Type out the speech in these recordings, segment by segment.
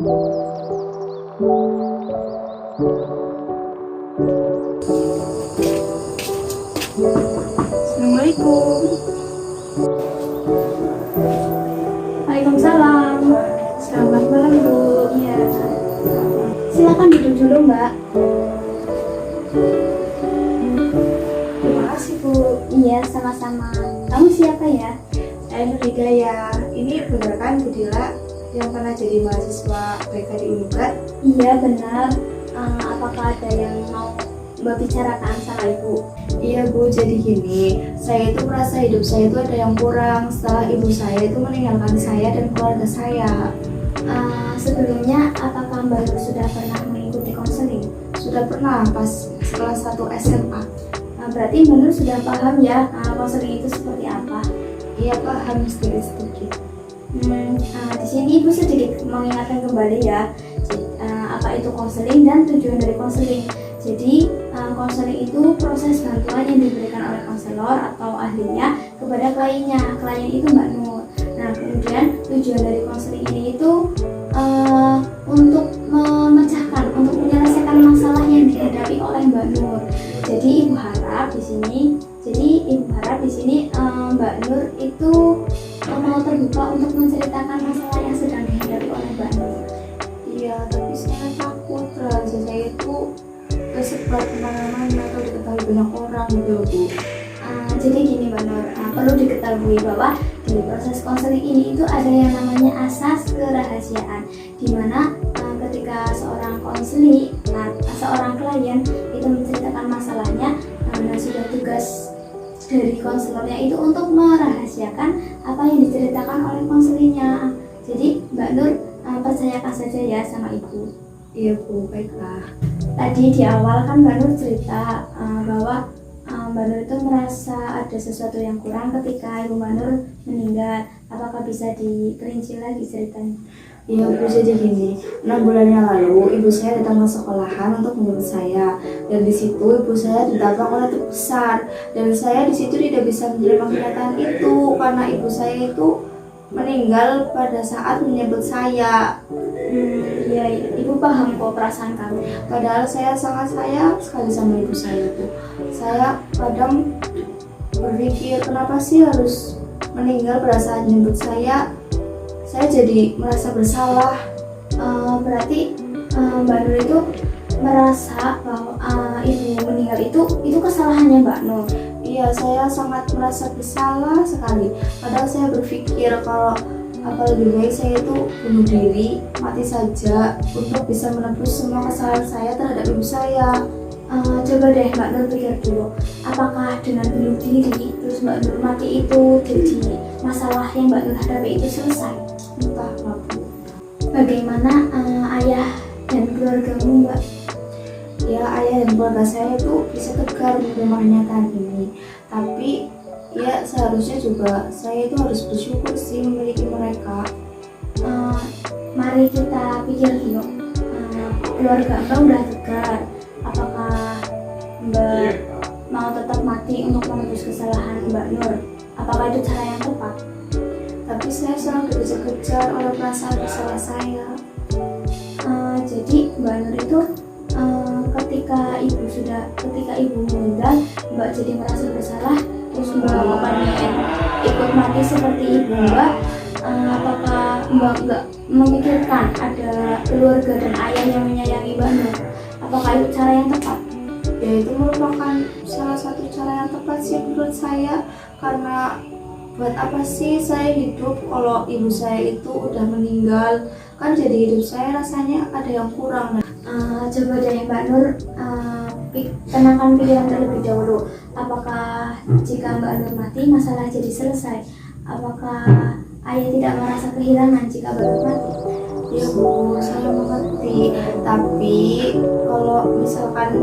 Assalamualaikum. Waalaikumsalam. Selamat malam, Bu. Iya. Silakan duduk dulu, Mbak. Terima kasih, Bu. Iya, sama-sama. Kamu siapa ya? Saya Nurida ya. Ini benar kan Bu Dila yang pernah jadi mahasiswa BK di Unugad? Iya, benar. Apakah ada yang mau Mbak bicarakan sama Ibu? Iya, Bu. Jadi gini, saya itu merasa hidup saya itu ada yang kurang setelah ibu saya itu meninggalkan saya dan keluarga saya. Sebelumnya, apakah Mbak Nur sudah pernah mengikuti konseling? Sudah pernah pas kelas 1 SMA. Berarti Mbak Nur sudah paham ya konseling itu seperti apa? Iya, paham sedikit-sedikit. Di sini Ibu sedikit mengingatkan kembali ya, apa itu konseling dan tujuan dari konseling. Jadi konseling itu proses bantuan yang diberikan oleh konselor atau ahlinya kepada kliennya. Klien itu Mbak Nur. Nah, kemudian tujuan dari konseling ini itu untuk memecahkan, untuk menyelesaikan masalah yang dihadapi oleh Mbak Nur. Jadi Ibu harap di sini, Mbak Nur itu mau terbuka untuk menceritakan masalah yang sedang dihadapi oleh Mbak Nur. Iya, tapi saya takut rahasia saya itu tersebar kemana-mana atau diketahui banyak orang gitu, Bu. Jadi gini Mbak Nur, perlu diketahui bahwa di proses konseling ini itu ada yang namanya asas kerahasiaan, di mana ketika seorang seorang klien itu menceritakan masalahnya, sudah tugas dari konselornya itu untuk merahasiakan apa yang diceritakan oleh konselingnya. Jadi Mbak Nur percayakan saja ya sama Ibu. Iya, Bu, baiklah. Tadi di awal kan Mbak Nur cerita bahwa Mbak Nur itu merasa ada sesuatu yang kurang ketika Ibu Mbak Nur meninggal. Apakah bisa diperinci lagi ceritanya? Iya, Bu, jadi gini, 6 bulan yang lalu ibu saya datang ke sekolahan untuk menjemput saya, dan di situ ibu saya ditabrak oleh truk besar, dan saya di situ tidak bisa menerima kenyataan itu karena ibu saya itu meninggal pada saat menyebut saya. Iya, Ibu paham kok perasaan kamu. Padahal saya sangat sayang sekali sama ibu saya tuh. Saya kadang berpikir kenapa sih harus meninggal pada saat menyebut saya. Saya jadi merasa bersalah. Berarti Mbak Nur itu merasa bahwa ibu meninggal itu kesalahannya Mbak Nur. Iya, saya sangat merasa bersalah sekali. Padahal saya berpikir kalau apa lebih baik saya itu bunuh diri, mati saja untuk bisa menebus semua kesalahan saya terhadap ibu saya. Coba deh Mbak Nur pikir dulu, apakah dengan bunuh diri terus Mbak Nur mati itu jadi masalah yang Mbak Nur hadapi itu selesai? Entah, Bu. Bagaimana ayah dan keluargamu, Mbak? Ya, ayah dan keluarga saya itu bisa tegar menerima kenyataan ini. Tapi ya seharusnya juga saya itu harus bersyukur sih memiliki mereka. Mari kita pikir yuk, keluarga Mbak udah tegar. Apakah Mbak mau tetap mati untuk menebus kesalahan Mbak Nur? Apakah itu cara yang tepat? Tapi saya selalu dikejar-kejar oleh perasaan bersalah saya. Jadi Mbak Nur itu ketika ibu meninggal, Mbak jadi merasa bersalah, terus Mbak bukannya ikut mati seperti ibu Mbak. Apakah Mbak nggak memikirkan ada keluarga dan ayah yang menyayangi Mbak Nur? Apakah itu cara yang tepat? Ya, itu merupakan salah satu cara yang tepat sih menurut saya. Karena buat apa sih saya hidup kalau ibu saya itu udah meninggal? Kan jadi hidup saya rasanya ada yang kurang. Coba deh Mbak Nur tenangkan pikiran terlebih dahulu. Apakah jika Mbak Nur mati masalah jadi selesai? Apakah ayah tidak merasa kehilangan jika Mbak Nur mati? Ya, Bu, saya mengerti. Tapi kalau misalkan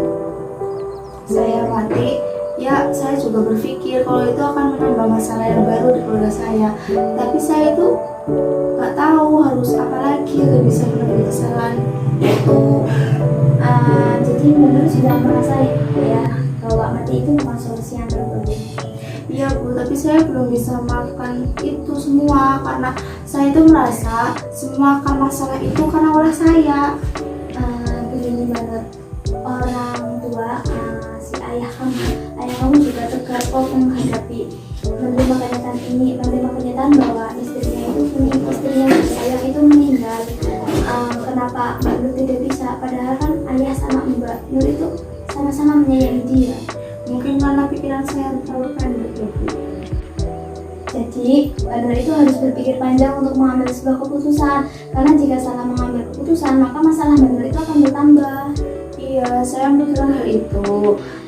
saya mati, ya saya juga berpikir kalau itu akan menambah masalah yang baru di keluarga saya. Tapi saya itu nggak tahu harus apa lagi agar bisa menebus kesalahan itu. Jadi Mbak Nur sudah merasa ya bahwa mati itu bukan solusi yang terbaik. Iya Bu, tapi saya belum bisa melakukan itu semua karena saya itu merasa semua akan masalah itu karena ulah saya. Begini banget, orang tua, si ayah kamu juga tegar kok menghadapi menerima kenyataan ini, menerima kenyataan bahwa istrinya sayang itu meninggal. Kenapa Mbak Nur tidak bisa? Padahal kan ayah sama Mbak Nur itu sama-sama menyayangi dia. Mungkin karena pikiran saya terlalu pendek ya Bu. Jadi Mbak Nur itu harus berpikir panjang untuk mengambil sebuah keputusan. Karena jika salah mengambil keputusan, maka masalah Mbak Nur itu akan bertambah. Iya, saya memikirkan hal itu.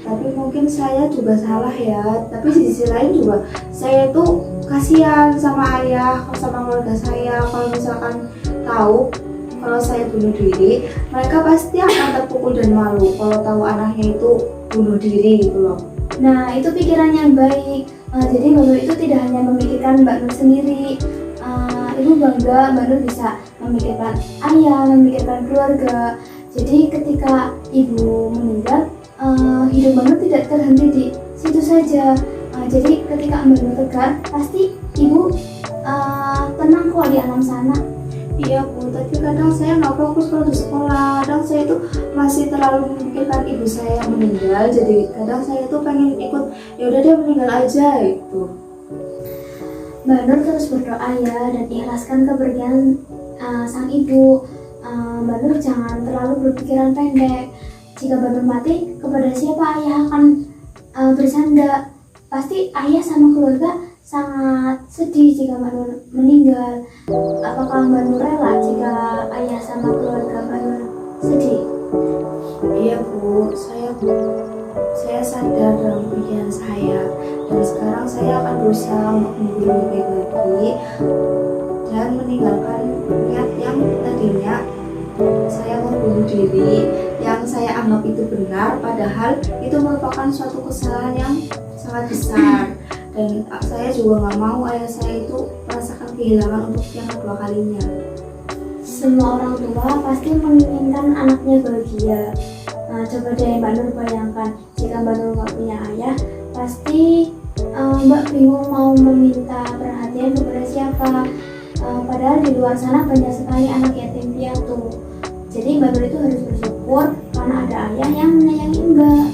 Tapi mungkin saya juga salah ya. Tapi di sisi lain juga saya itu kasihan sama ayah, sama keluarga saya. Kalau misalkan tahu kalau saya bunuh diri, mereka pasti akan terpukul dan malu kalau tahu anaknya itu bunuh diri gitu loh. Nah, itu pikiran yang baik. Jadi Mbak Nur itu tidak hanya memikirkan Mbak Nur sendiri. Ibu bangga Mbak Nur bisa memikirkan ayah, memikirkan keluarga. Jadi ketika ibu meninggal, hidup Mbak Nur tidak terhenti di situ saja. Jadi ketika Mbak Nur tegar, pasti ibu tenang kok di alam sana. Iya Bu, tapi kadang saya nggak fokus kalau di sekolah. Kadang saya itu masih terlalu memikirkan ibu saya yang meninggal. Jadi kadang saya itu pengen ikut, ya udah dia meninggal aja itu. Mbak Nur terus berdoa ya dan ikhlaskan kepergian sang ibu. Mbak Nur jangan terlalu berpikiran pendek. Jika Mbak Nur mati, kepada siapa ayah akan bersandar? Pasti ayah sama keluarga sangat sedih jika Mbak Nur meninggal. Apakah Mbak Nur rela jika ayah sama keluarga Mbak Nur sedih? Iya Bu, saya sadar dalam pikiran saya. Dan sekarang saya akan berusaha untuk menjadi lebih baik lagi dan meninggalkan niat yang tadinya saya mau bunuh diri, yang saya anggap itu benar, padahal itu merupakan suatu kesalahan yang sangat besar. Dan saya juga nggak mau ayah saya itu merasakan kehilangan untuk yang kedua kalinya. Semua orang tua pasti menginginkan anaknya bahagia. Nah, coba deh Mbak Nur bayangkan jika Mbak Nur nggak punya ayah, pasti Mbak bingung mau meminta perhatian kepada siapa. Padahal di luar sana banyak sekali anak yatim piatu. Jadi Mbak Nur itu harus bersyukur karena ada ayah yang menyayangi Mbak.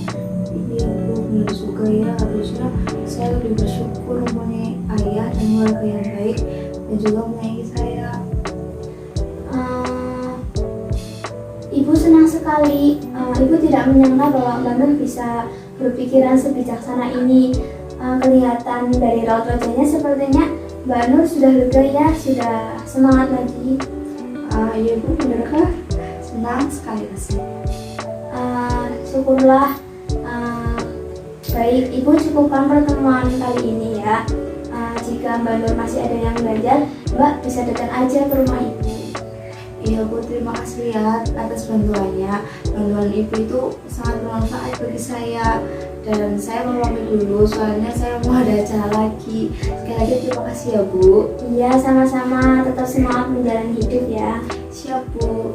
Iya Bu, benar juga ya, harusnya saya lebih bersyukur mempunyai ayah dan keluarga yang baik dan juga menyayangi saya. Ibu senang sekali. Ibu tidak menyangka bahwa Mbak Nur bisa berpikiran sebijaksana ini. Kelihatan dari raut wajahnya sepertinya Mbak Nur sudah lega ya, sudah semangat lagi. Iya Bu, benar kah? Senang sekali rasanya. Syukurlah. Baik, Ibu cukupkan pertemuan kali ini ya. Jika Mbak Nur masih ada yang belajar, Mbak bisa datang aja ke rumah Ibu. Iya Bu, terima kasih ya atas bantuannya. Bantuan Ibu itu sangat bermanfaat bagi saya. Dan saya mau pamit dulu, soalnya saya mau ada acara lagi. Sekali lagi terima kasih ya Bu. Iya, sama-sama. Tetap semangat menjalani hidup ya. Siap Bu.